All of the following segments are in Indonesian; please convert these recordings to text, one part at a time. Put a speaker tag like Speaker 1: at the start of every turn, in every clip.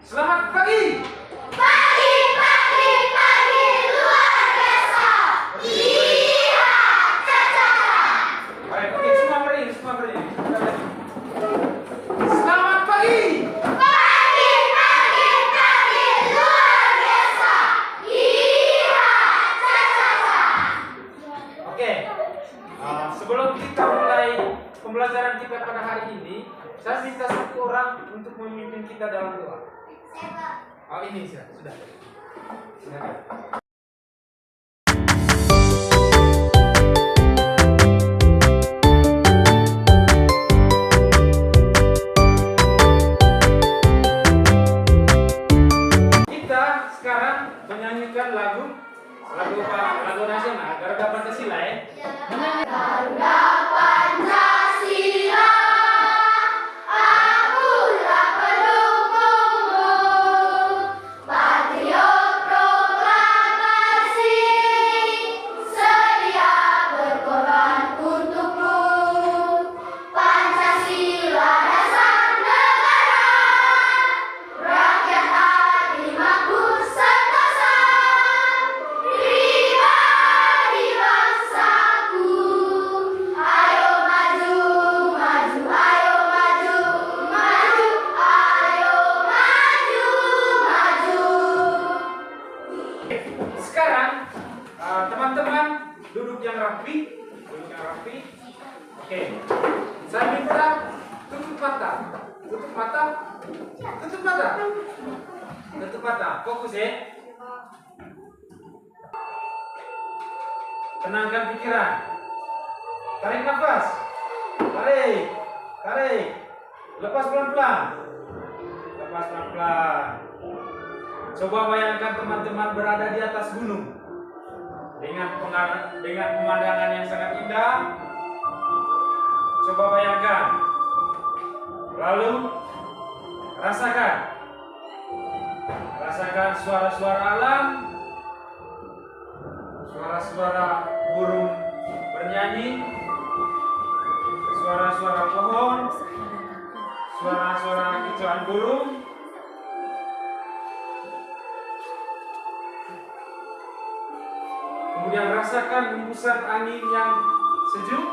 Speaker 1: Selamat pagi.
Speaker 2: Pagi, pagi, pagi, luar biasa. Lihat cacakan.
Speaker 1: Baik, oke, semua berdiri, semua berdiri. Selamat pagi.
Speaker 2: Pagi, pagi, pagi, luar biasa. Lihat cacakan.
Speaker 1: Oke, sebelum kita mulai pembelajaran kita pada hari ini, saya minta satu orang untuk memimpin kita dalam doa. Oh, ini sudah. Silakan. Kita sekarang menyanyikan lagu nasional Garuda Pancasila ya.
Speaker 2: Garuda Pancasila, akulah pendukungmu, patriot proklamasi, sedia berkorban untukmu. Pancasila dasar negara, rakyat adil makmur sentosa, pribadi bangsaku. Ayo maju, maju, ayo maju, maju, ayo maju, maju.
Speaker 1: Sekarang teman-teman duduk yang rapi, Oke, saya minta tutup mata, fokus ya. Tenangkan pikiran. Tarik nafas, tarik, lepas pelan-pelan. Coba bayangkan teman-teman berada di atas gunung dengan pemandangan yang sangat indah. Coba bayangkan. Lalu rasakan suara-suara alam, suara-suara burung bernyanyi, suara-suara pohon, suara-suara kicauan burung. Kemudian rasakan hembusan angin yang sejuk.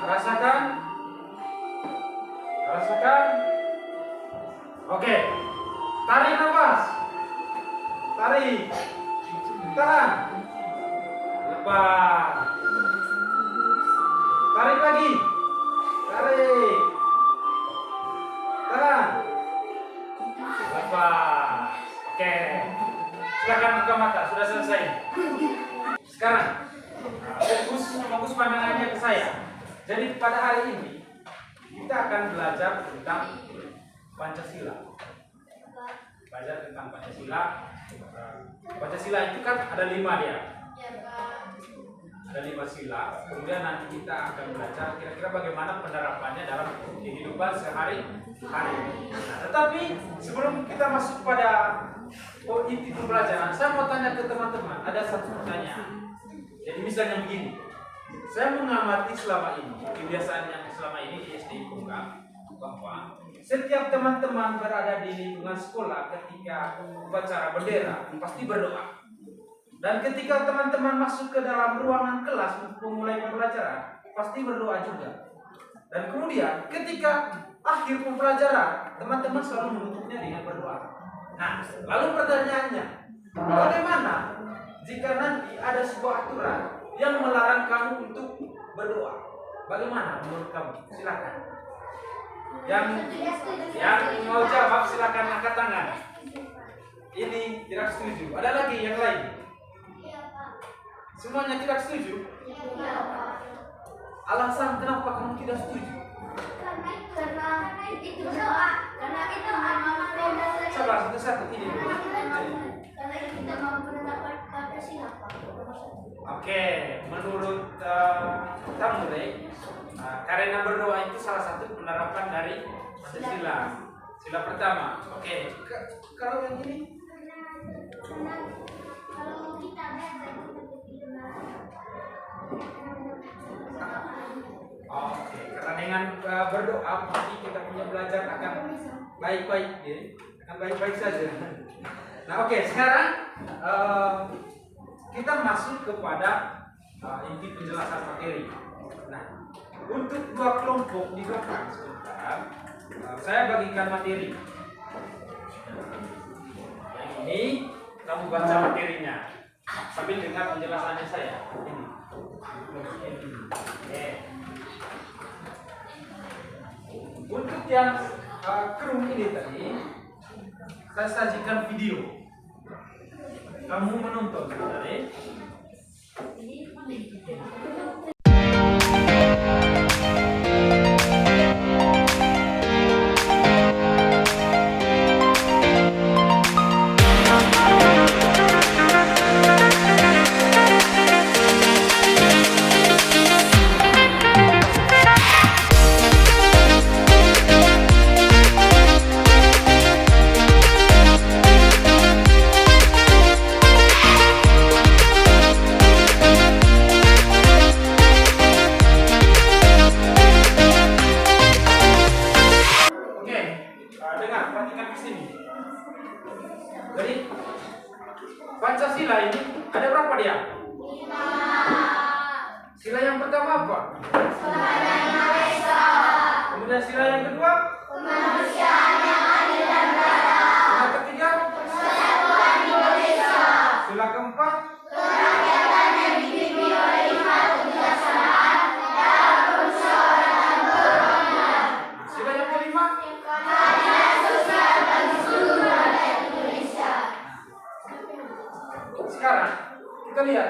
Speaker 1: Rasakan. Oke. Tarik nafas. Tahan. Lepas. Tarik lagi. Tahan. Lepas. Oke. Silakan buka mata. Sudah selesai. Sekarang fokus pandangannya ke saya. Jadi pada hari ini kita akan belajar tentang Pancasila. Pancasila itu kan ada 5 dia. Ada 5 sila. Kemudian nanti kita akan belajar kira-kira bagaimana penerapannya dalam kehidupan sehari-hari. Nah, tetapi sebelum kita masuk pada inti pembelajaran, saya mau tanya ke teman-teman. Ada satu pertanyaan. Jadi misalnya begini, saya mengamati selama ini, kebiasaan yang selama ini di SD Punggang, bahwa setiap teman-teman berada di lingkungan sekolah ketika upacara bendera pasti berdoa. Dan ketika teman-teman masuk ke dalam ruangan kelas untuk memulai pembelajaran, pasti berdoa juga. Dan kemudian ketika akhir pembelajaran, teman-teman selalu menutupnya dengan berdoa. Nah, lalu pertanyaannya, bagaimana jika nanti ada sebuah aturan yang melarang kamu untuk berdoa? Bagaimana menurut kamu? Silakan. Yang mau jawab silakan angkat tangan. Ini tidak setuju. Ada lagi yang lain? Semuanya tidak setuju? Alasan kenapa kamu tidak setuju?
Speaker 2: Karena itu doa. Karena itu amanat.
Speaker 1: Coba satu-satu ini dulu.
Speaker 2: Karena kita mau menetapkan Pancasila.
Speaker 1: Oke, menurut kamu deh, karena berdoa itu salah satu penerapan dari Pancasila. Sila pertama. Oke, kalau yang ini?
Speaker 2: Kalau kita
Speaker 1: Oke, karena dengan berdoa pasti kita punya belajar akan baik-baik, ya. baik-baik saja. Nah, oke, sekarang kita masuk kepada inti penjelasan materi. Nah, untuk dua kelompok di belakang sebentar, saya bagikan materi. Yang ini kamu baca materinya sambil dengar penjelasannya saya. Ini. Oke. Untuk yang kerum ini tadi, saya sajikan video. Kamu menonton, sebentar ya. Jadi Pancasila ini ada berapa dia? 5. Sila yang pertama apa? Kemudian sila yang kedua? Kemanusiaan yang adil dan beradab. Sila ketiga? Persatuan Indonesia. Sila keempat? Kerakyatan yang dipimpin oleh hikmat kebijaksanaan dalam permusyawaratan berkeadilan. Sila yang kelima? Keadilan sosial bagi seluruh rakyat Indonesia. Sekarang kita lihat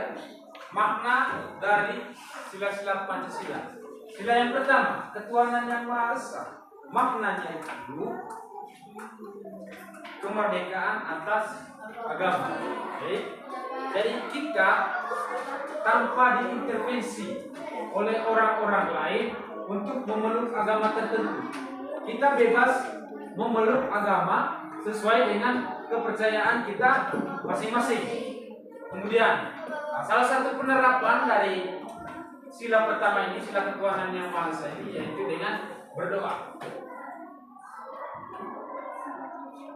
Speaker 1: makna dari sila-sila Pancasila. Sila yang pertama, ketuhanan yang Maha Esa. Maknanya itu kemerdekaan atas agama. Jadi kita tanpa diintervensi oleh orang-orang lain untuk memeluk agama tertentu. Kita bebas memeluk agama sesuai dengan kepercayaan kita masing-masing. Kemudian, salah satu penerapan dari sila pertama ini, sila ketuhanan yang Maha Esa ini, yaitu dengan berdoa.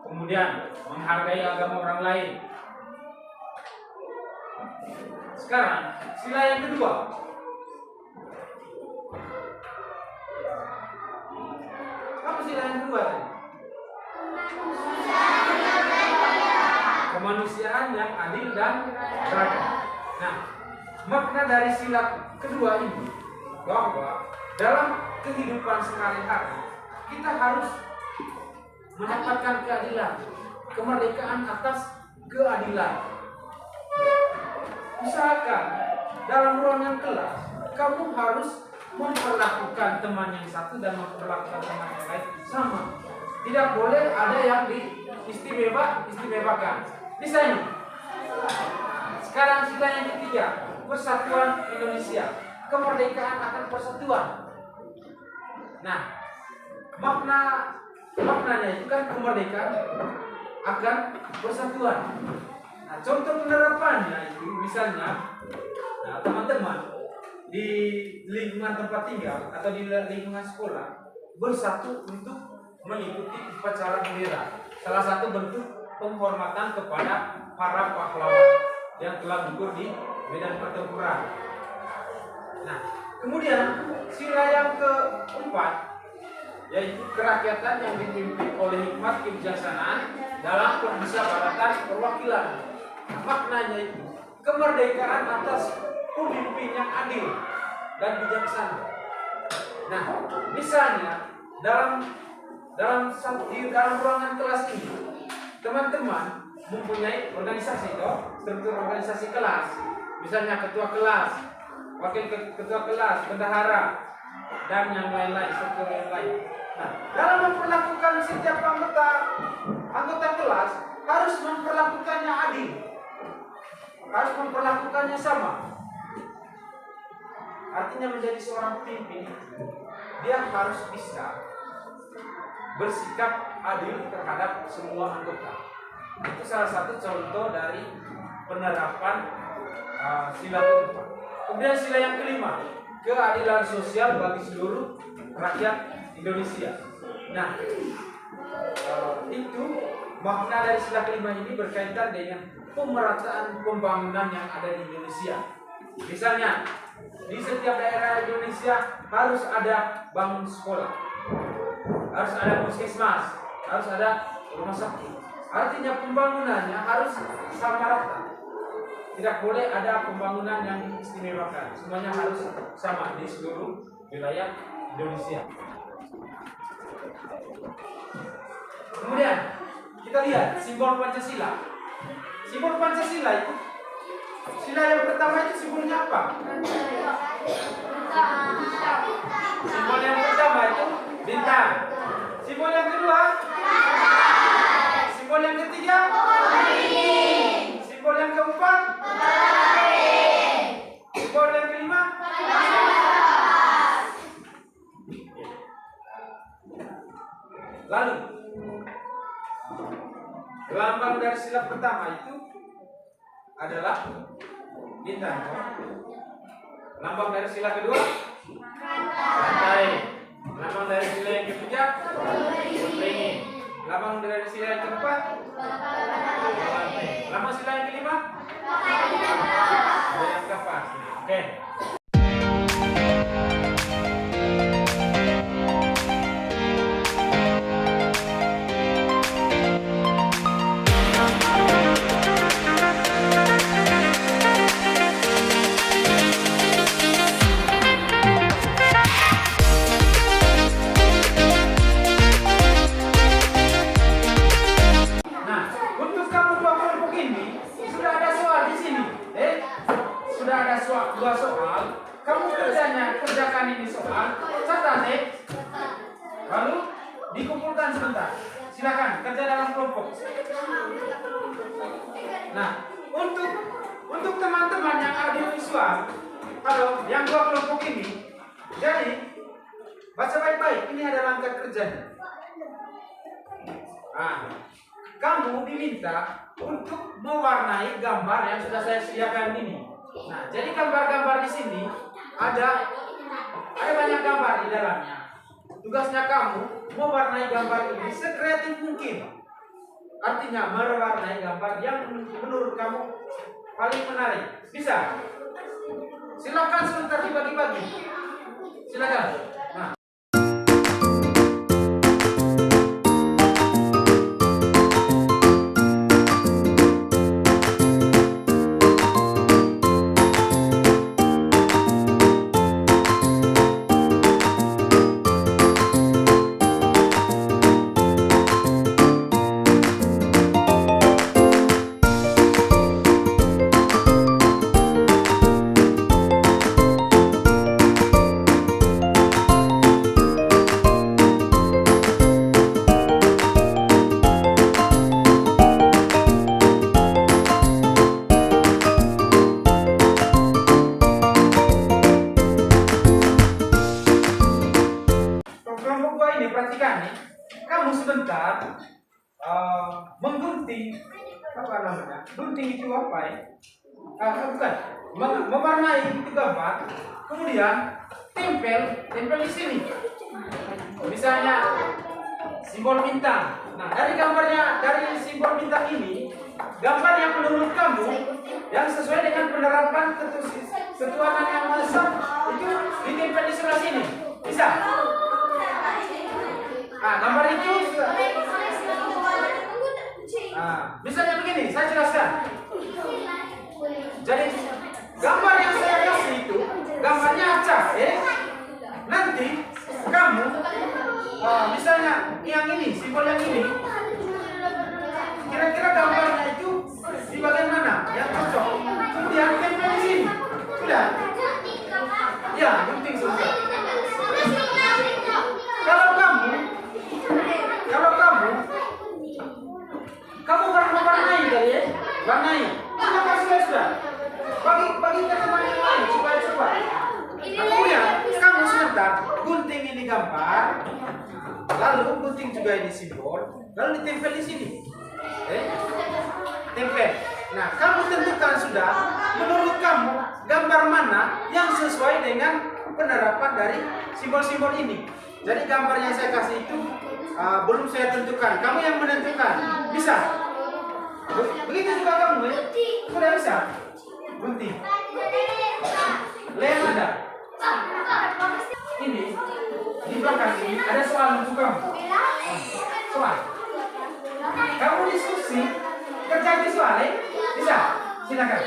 Speaker 1: Kemudian, menghargai agama orang lain. Sekarang, sila yang kedua. Apa sila yang kedua tadi? Kemanusiaan yang adil dan beradab. Nah, makna dari sila kedua ini bahwa dalam kehidupan sehari-hari kita harus mendapatkan keadilan, kemerdekaan atas keadilan. Misalkan dalam ruangan kelas kamu harus memperlakukan teman yang satu dan memperlakukan teman yang lain sama. Tidak boleh ada yang diistimewakan. Misalnya, sekarang sila yang ketiga, persatuan Indonesia, kemerdekaan akan persatuan. Nah, maknanya itu kan kemerdekaan akan persatuan. Nah, contoh penerapannya itu misalnya, teman-teman di lingkungan tempat tinggal atau di lingkungan sekolah bersatu untuk mengikuti upacara bendera. Salah satu bentuk penghormatan kepada para pahlawan yang telah gugur di medan pertempuran. Nah, kemudian sila yang keempat yaitu kerakyatan yang dipimpin oleh hikmat kebijaksanaan dalam permusyawaratan perwakilan. Maknanya itu kemerdekaan atas pemimpin yang adil dan bijaksana. Nah, misalnya dalam ruangan kelas ini teman-teman mempunyai organisasi struktur organisasi kelas, misalnya ketua kelas, wakil ketua kelas, bendahara, dan yang lain-lain, struktur yang lain. Nah, dalam memperlakukan setiap anggota kelas harus memperlakukannya adil, harus memperlakukannya sama. Artinya menjadi seorang pemimpin, dia harus bisa bersikap adil terhadap semua anggota. Itu salah satu contoh dari penerapan sila keempat. Kemudian sila yang kelima, keadilan sosial bagi seluruh rakyat Indonesia. Nah, itu makna dari sila kelima ini berkaitan dengan pemerataan pembangunan yang ada di Indonesia. Misalnya, di setiap daerah Indonesia harus ada bangun sekolah, harus ada puskesmas, harus ada rumah sakit. Artinya pembangunannya harus sama rata. Tidak boleh ada pembangunan yang diistimewakan. Semuanya harus sama di seluruh wilayah Indonesia. Kemudian kita lihat simbol Pancasila. Simbol Pancasila itu, sila yang pertama itu simbolnya apa? Simbol yang pertama itu bintang. Simbol yang kedua, simbol yang ketiga, simbol yang keempat, simbol yang kelima. Lalu lambang dari sila pertama itu adalah bintang. Lambang dari sila kedua rantai. Lambang dari sila yang ketiga beringin. Lambang dari sila yang keempat rantai. Lambang sila yang kelima yang kapas. Oke. Dua soal, kamu kerjakan ini soal, catat lalu dikumpulkan sebentar. Silakan kerja dalam kelompok. Nah, untuk teman-teman yang audiovisual, kalau yang dua kelompok ini, jadi baca baik-baik. Ini ada langkah kerjanya. Nah, kamu diminta untuk mewarnai gambar yang sudah saya sediakan ini. Nah, jadi gambar-gambar di sini ada banyak gambar di dalamnya. Tugasnya kamu mewarnai gambar ini sekreatif mungkin. Artinya mewarnai gambar yang menurut kamu paling menarik. Bisa? Silakan sebentar dibagi-bagi. Silakan. Nah. Perhatikan nih, kamu sebentar menggunting apa namanya? Gunting itu apa ya? Bukan, mewarnai itu gambar, kemudian tempel di sini. Misalnya simbol bintang. Nah, dari simbol bintang ini, gambar yang menurut kamu yang sesuai dengan penerapan ketuhanan yang Maha Esa itu ditempel di sebelah sini. Bisa? Nah, gambar itu misalnya begini, saya jelaskan. Jadi gambar yang saya kasih itu gambarnya acak, nanti kamu misalnya yang ini, simbol yang ini, kira-kira gambarnya itu di bagian mana yang cocok, kemudian tempel di sini, sudah? Ya, gunting sudah. Kamu warnai tadi ya? Warnai. Terima kasih sudah. Bagi ke teman yang lain supaya coba. Kemudian kamu sebentar gunting ini gambar, lalu gunting juga ini simbol, lalu ditempel di sini. Tempel. Nah, kamu tentukan sudah menurut kamu gambar mana yang sesuai dengan penerapan dari simbol-simbol ini. Jadi gambar yang saya kasih itu belum saya tentukan. Kamu yang menentukan. Bisa? Begitu juga kamu ya? Sudah bisa? Bunti. Lem ada? Ini di belakang ini ada soal untuk kamu. Soal. Kamu diskusi, kerjain di soal ya? Bisa? Silakan.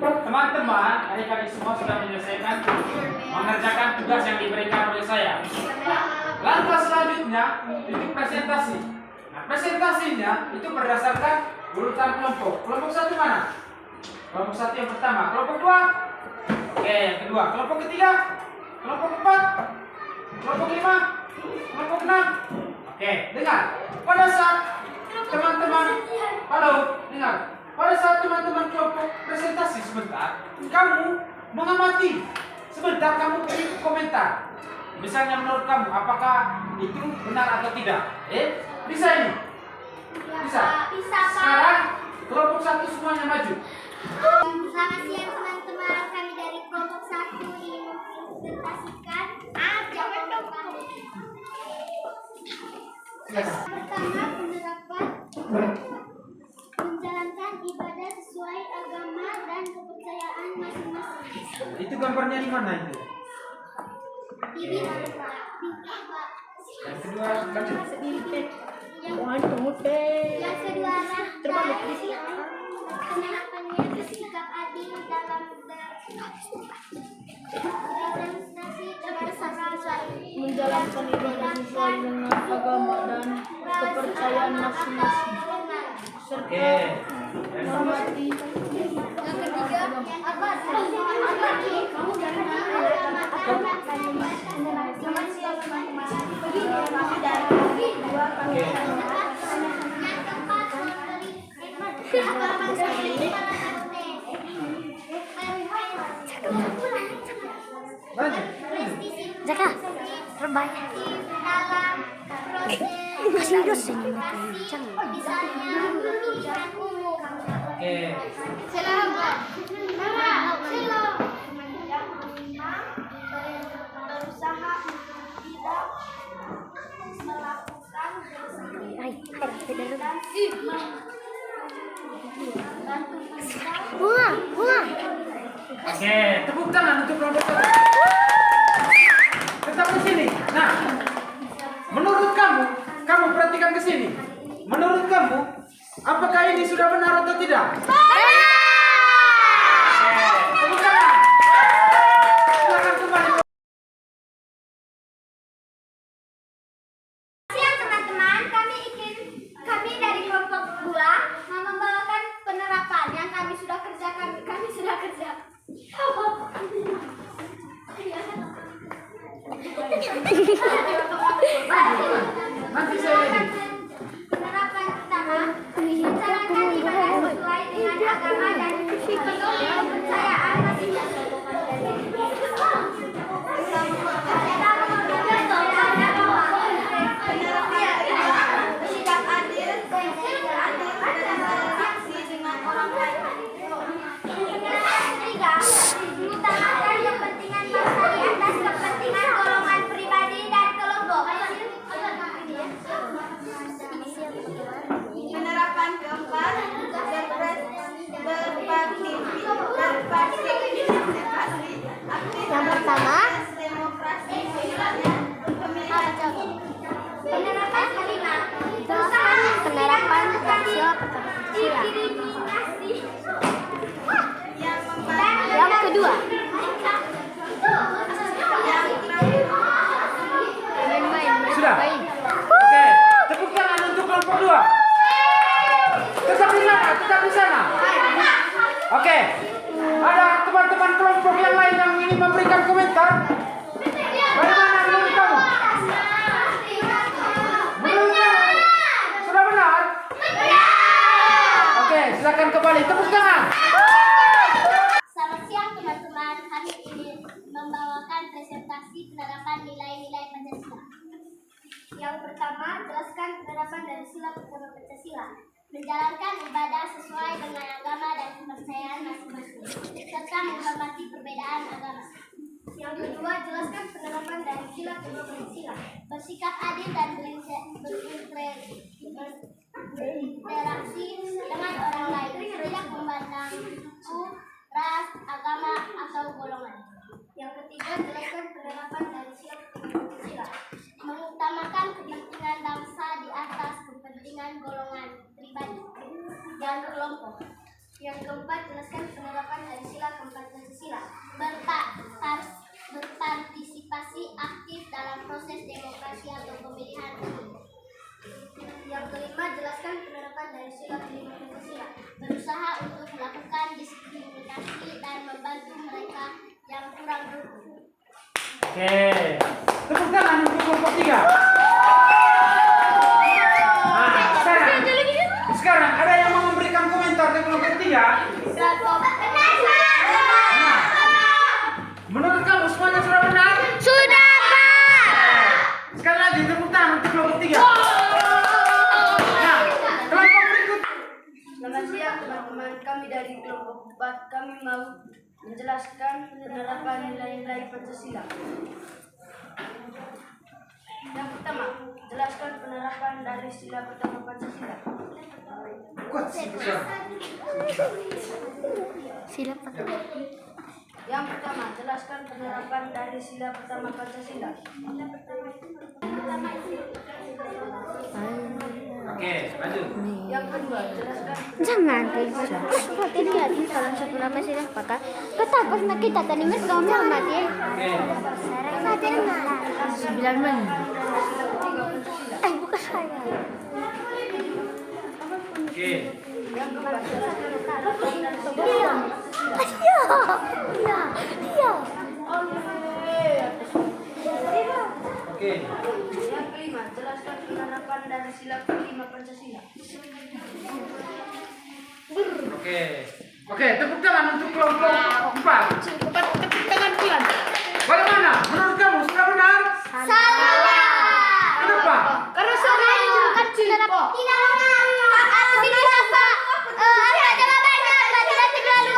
Speaker 1: Teman-teman, adik-adik semua sudah menyelesaikan mengerjakan tugas yang diberikan oleh saya. Langkah selanjutnya itu presentasi. Nah, presentasinya itu berdasarkan urutan kelompok. Kelompok satu mana? Kelompok satu yang pertama. Kelompok dua? Oke, yang kedua. Kelompok ketiga? Kelompok empat? Kelompok lima? Kelompok enam? Oke, dengar. Pada saat teman-teman, halo, dengar. Pada saat teman-teman kelompok presentasi sebentar, kamu mengamati. Sebentar kamu beri komentar. Misalnya menurut kamu, apakah itu benar atau tidak? Bisa ini? Bisa?
Speaker 2: Bisa, Pak.
Speaker 1: Sekarang kelompok satu semuanya maju.
Speaker 2: Selamat siang teman-teman, kami dari kelompok 1 ingin mempresentasikan jawaban kami. Pertama, penerapan menjalankan ibadah sesuai agama dan kepercayaan masing-masing.
Speaker 1: Itu gambarnya di mana itu?
Speaker 2: Ini Pak.
Speaker 1: Yang kedua, lanjut.
Speaker 2: Yang kedua, penerapannya bersikap adil dalam berorganisasi berdasarkan
Speaker 3: menjalankan ibadah sesuai dengan agama dan kepercayaan masing-masing serta menghormati
Speaker 2: yang ketiga apa
Speaker 3: Jaka terbaik masih hidup sini
Speaker 1: Oke.
Speaker 2: berusaha tidak melakukan
Speaker 1: Oke, tepuk tangan untuk kelompok satu. Tetap di sini. Nah, menurut kamu perhatikan ke sini. Menurut kamu, apakah ini sudah benar atau tidak? Tepuk tangan. Silakan kembali.
Speaker 2: Siang teman-teman, kami dari kelompok 2 mau membawakan penerapan yang kami sudah kerjakan. Kami sudah kerja.
Speaker 1: Nanti saya edit.
Speaker 2: Penerapan pertama, menjalankan ibadah sesuai dengan agama dan kepercayaan masing-masing. Bersikap adil,
Speaker 1: Oke. Ada teman-teman kelompok yang lain yang ingin memberikan komentar? Bagaimana menurut kamu? Menurut kamu sudah benar? Oke, silakan kembali. Tepuk tangan.
Speaker 2: Selamat siang teman-teman, kami ingin membawakan presentasi penerapan nilai-nilai Pancasila. Yang pertama, jelaskan penerapan dari sila pertama Pancasila. Menjalankan ibadah sesuai dengan agama dan kepercayaan masing-masing, serta menghormati perbedaan agama. Yang kedua, jelaskan penerapan dari sila kedua Pancasila. Bersikap adil dan berinteraksi dengan orang lain, tidak memandang suku, ras, agama, atau golongan. Yang ketiga, jelaskan penerapan dari sila Pancasila. Mengutamakan kepentingan bangsa di atas kepentingan golongan pribadi dan kelompok. Yang keempat, jelaskan penerapan dari sila keempat Pancasila. Berpartisipasi aktif dalam proses demokrasi atau pemilihan umum. Yang kelima, jelaskan penerapan dari sila kelima Pancasila. Berusaha untuk melakukan diskriminasi dan membantu mereka yang kurang beruntung.
Speaker 1: Oke. Tepuk tangan untuk kelompok 3. Nah, sekarang ada yang mau memberikan komentar di kelompok 3? Nah, menurut kamu semuanya sudah benar?
Speaker 3: Sudah, Pak.
Speaker 1: Sekali lagi tepuk tangan untuk kelompok 3. Nah, kelompok berikut.
Speaker 3: Selamat siang teman-teman, kami dari kelompok 4. Kami mau menjelaskan penerapan nilai-nilai Pancasila. Yang pertama, jelaskan penerapan dari sila pertama Pancasila. Sila pertama. Yang pertama, jelaskan penerapan dari sila pertama Pancasila.
Speaker 1: Oke, lanjut.
Speaker 3: Yang kedua, jelaskan
Speaker 2: Jangan seperti ini lagi kalau sebelum masih pakai ketapos nak kita tadi mas kamu mati.
Speaker 1: Oke.
Speaker 2: Mati enggak?
Speaker 3: 9 menit.
Speaker 2: Bukan saya.
Speaker 1: Oke.
Speaker 3: Yang keempat, jelaskan penerapan dari sila
Speaker 2: Iya.
Speaker 1: Oke.
Speaker 3: Yang kelima, jelaskan penerapan dari sila kelima Pancasila.
Speaker 1: Oke. Oke, tepuk tangan untuk kelompok 4. Tepuk tangan bulan. Bagaimana? Menurut kamu sudah benar?
Speaker 2: Salah.
Speaker 1: Kenapa?
Speaker 2: Karena sudah kan tidak benar. Aku tidak apa. Jawabannya tidak terlalu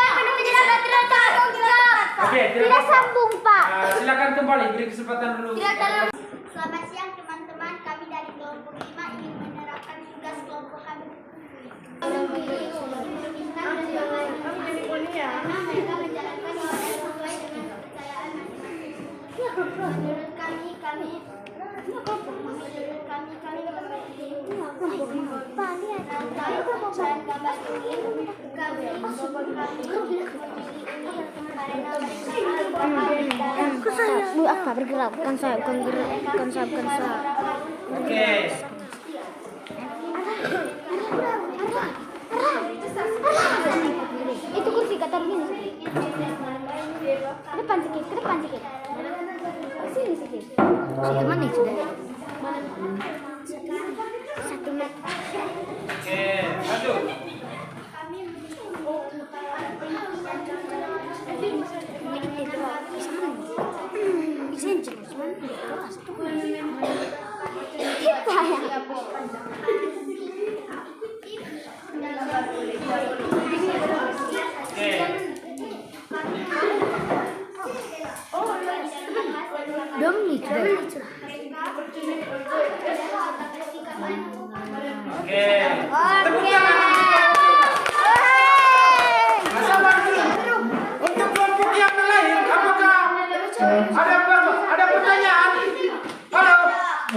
Speaker 2: tidak tanggung jawab.
Speaker 1: Oke,
Speaker 2: Tidak sambung, Pak.
Speaker 1: Silakan kembali beri kesempatan dulu.
Speaker 2: Selamat siang teman-teman, kami dari kelompok 5 ingin menerapkan tugas kelompok kami. Karena mereka menjalankan ibadah sesuai dengan kepercayaan masing-masing. Menurut kami
Speaker 3: apa bergerak bukan saya
Speaker 1: Oke.
Speaker 2: itu kursi kata begini. Ke depan sedikit. Sini sedikit.
Speaker 3: Situ mana sudah?
Speaker 2: 1 meter.
Speaker 1: Oke, lanjut. Oke.
Speaker 3: Dominic deh.
Speaker 1: Oke. Tepuk tangan. Nah, sabar dulu. Untuk kelompok yang lain, apakah ada pertanyaan? Halo.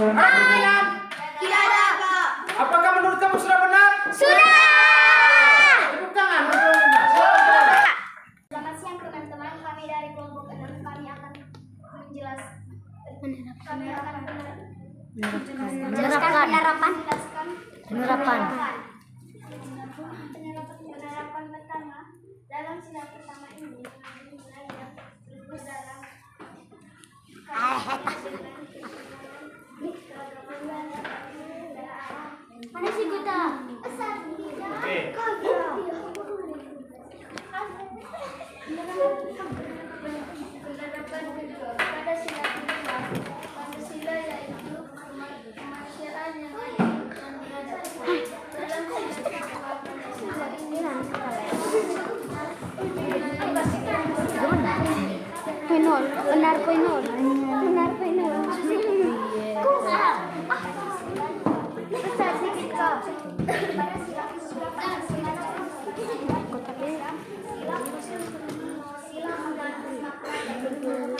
Speaker 1: Ada pertanyaan?
Speaker 2: Tidak ada, Pak.
Speaker 1: Apakah menurut kamu sudah benar?
Speaker 2: Sudah.
Speaker 1: Tepuk tangan. Silakan.
Speaker 2: Selamat siang teman-teman, kami dari kelompok 6 kami akan menjelaskan
Speaker 3: Penerapan.
Speaker 2: Pancasila pertama ini nilai yang luhur dalam mana sih Guta? Penerapan kedua pada sila kedua Pancasila yaitu kemanusiaan yang adil dan beradab. Dalam sila kedua Pancasila ini
Speaker 4: Penol, benar penol. Benar penol.
Speaker 2: besar sedikit kok. Pada sila penerapan keempat sila keempat yaitu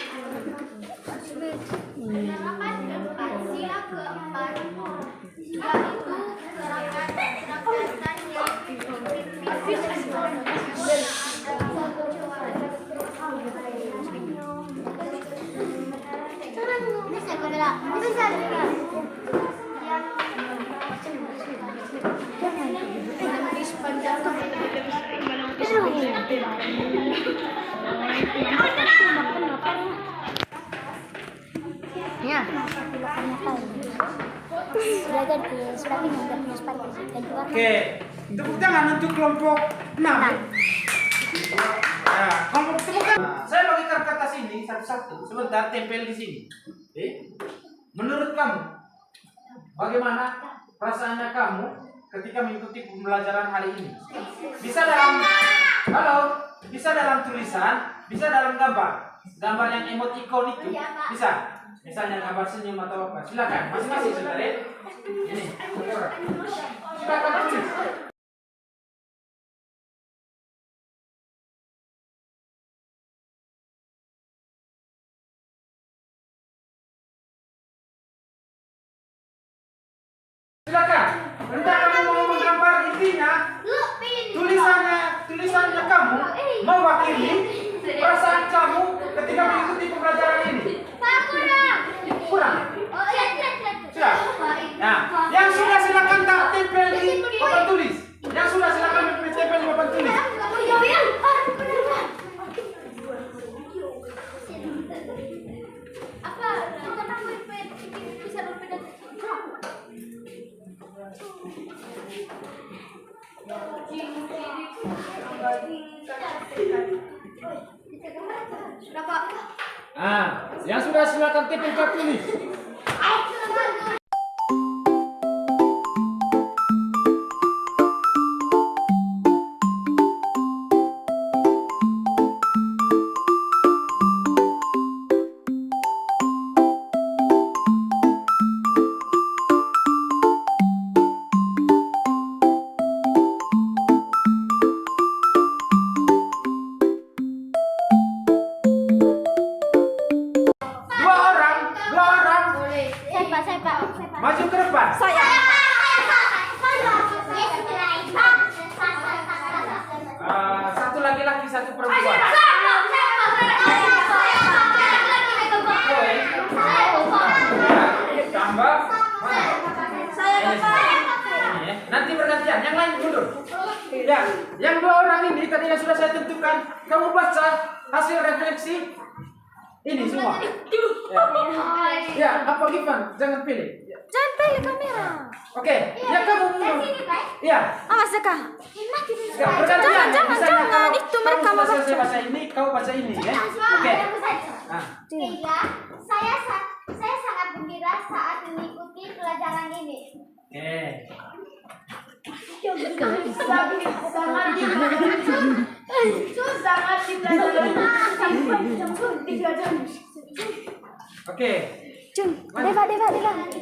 Speaker 4: Ya. Sudah ganti, sudah pindah punya sepatu dan keluar.
Speaker 1: Oke, tepuk tangan untuk kelompok 6. Ya, kelompok tepuk tangan. Saya bagikan kata sini satu-satu. Sebentar, tempel di sini. Menurut kamu, bagaimana perasaannya kamu ketika mengikuti pembelajaran hari ini? Bisa dalam bisa dalam tulisan, bisa dalam gambar. Gambar yang emoticon itu bisa. Misalnya gambar senyum atau apa. Silakan, masing-masing saudara. Ini. Silakan tulis. Silakan. Entah kamu mau menggambar intinya, tulisannya kamu mewakili perasaan kamu ketika mengikuti pembelajaran ini. Kurang. Sudah. Nah, yang sudah silakan tempel di papan tulis. Yang sudah silakan tempel di papan tulis.
Speaker 2: Apa? Kita bisa berbeda.
Speaker 3: Sudah Pak.
Speaker 1: Yang sudah silakan tempel papan tulis. Maju ke depan. Satu laki-laki, satu perempuan. Tambah. Nanti bergantian, yang lain mundur. Ya, yang 2 orang ini tadi yang sudah saya tentukan. Kamu baca hasil refleksi ini semua. Ya, apa Gifan? Jangan pilih.
Speaker 4: Jangan pilih kamera.
Speaker 1: Oke, yang kamu mundur. Iya.
Speaker 4: Awas ya kak.
Speaker 1: Ya, bergantian. Misalnya
Speaker 4: Jangan. Itu mereka
Speaker 1: kamu
Speaker 4: mau
Speaker 1: sudah selesai
Speaker 4: baca.
Speaker 1: baca ini, kau baca ini ya. Oke. Nah,
Speaker 2: Tiga, saya sangat gembira saat mengikuti pelajaran ini.
Speaker 1: Oke.
Speaker 4: Jeng, Deva,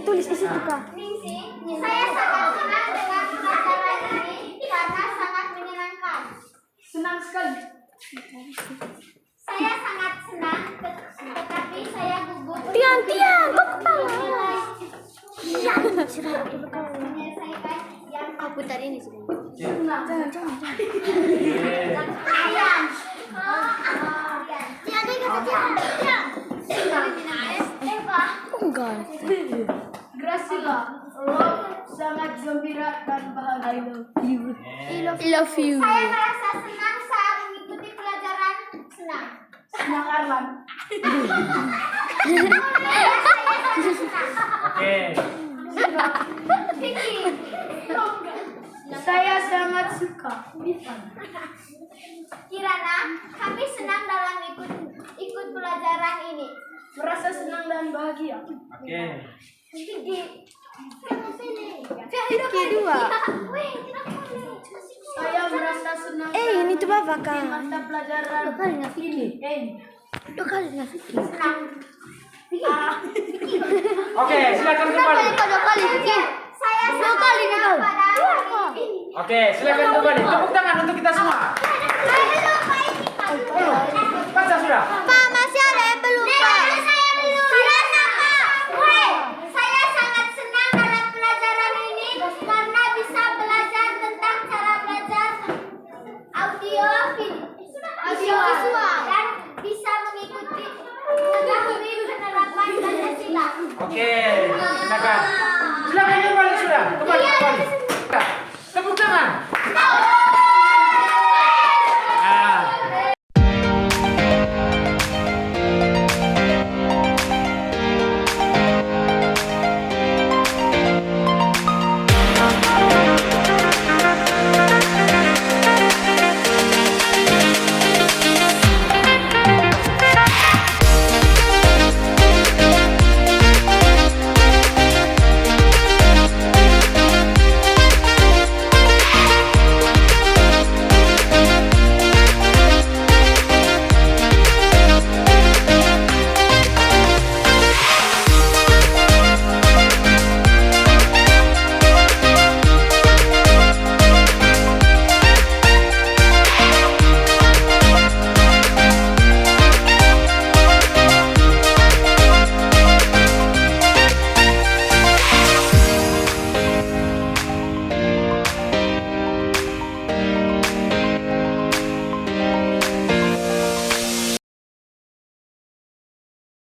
Speaker 4: tulis di situ kak.
Speaker 2: Saya sangat senang dengan pelajaran ini karena sangat menyenangkan.
Speaker 3: Senang sekali.
Speaker 2: Saya sangat senang, tetapi saya gugup.
Speaker 4: Tiang, kok kepala.
Speaker 2: Menyelesaikan yang
Speaker 4: Aku tadi ini sudah.
Speaker 3: Jangan.
Speaker 2: Ayan. Tiada kata Eva.
Speaker 4: Enggak.
Speaker 3: Graciela, Rob sangat gembira dan bahagia.
Speaker 4: I love you.
Speaker 2: Saya merasa senang saat mengikuti pelajaran
Speaker 3: senang Arlan.
Speaker 1: Oke.
Speaker 3: Saya sangat suka.
Speaker 2: Kirana, kami senang dalam ikut pelajaran ini.
Speaker 3: Merasa senang dan bahagia.
Speaker 1: Oke.
Speaker 4: Kedua.
Speaker 3: Saya merasa senang.
Speaker 4: Ini tuh Bapak
Speaker 3: di
Speaker 4: kan.
Speaker 3: mata pelajaran
Speaker 4: Kali nggak
Speaker 3: ini.
Speaker 4: Dua kali nggak Fikri.
Speaker 1: Oke, silakan kembali.
Speaker 4: Dua kali Fikri.
Speaker 2: Saya
Speaker 4: Dua kali nih kau.
Speaker 2: pada hari ini.
Speaker 1: Oke, silakan kembali. Tepuk tangan untuk kita semua. Baca sudah.
Speaker 4: Pak, masih ada yang belum Pak.
Speaker 2: Saya belum. Kirana, Pak. Woi, saya sangat senang dalam pelajaran ini karena bisa belajar tentang cara belajar audio visual dan bisa mengikuti penerapan Pancasila.
Speaker 1: Oke, silakan. Silakan kembali sudah. Kembali. Tepuk tangan.